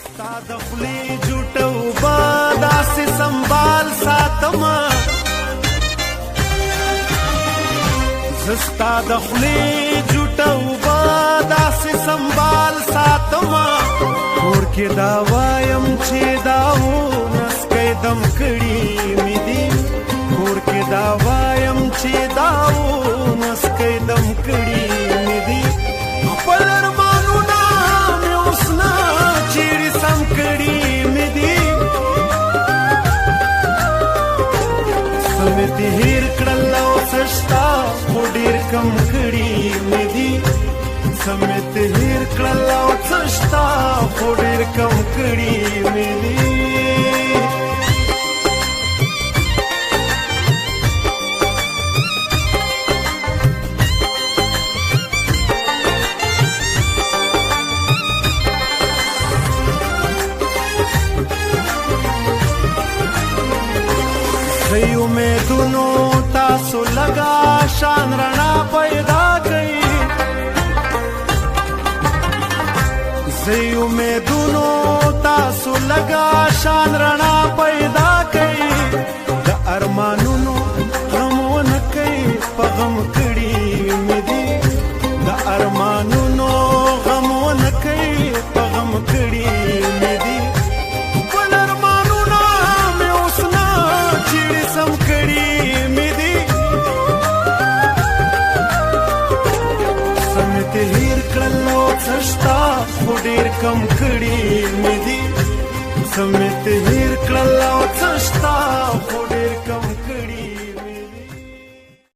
ستا د خولې جوټه اوبه داسې سنبال ساتمه زه ستا د خولې جوټه اوبه داسې سنبال ساتمه کور کې دا وایم چې دا نسکی دم کړي مې دي کور کې دا وایم چې دا نسکی دم کړي مې دي خپل ارمانونه مې اوس نه چیرې سم کړي مې دي څه مې دې هېر کړل او څه شته خو ډېر کم کړي مې دي څه مې دې هېر کړل او څه شته خو ډېر کم کړي مې دي زی امیدونو تاسو لگا شان رڼا پیدا کړئ زی امیدونو تاسو لگا شان رڼا پیدا کړئ د ارمانونو غم ونه کوي په غم کړي مې دي د ارمانونو غم ونه کوي په غم کړي مې دي سم کړي مې دي سم ته هېر کړل او څه شته خو ډېر کم کړي مې دي سم ته هېر کړل او څه شته خو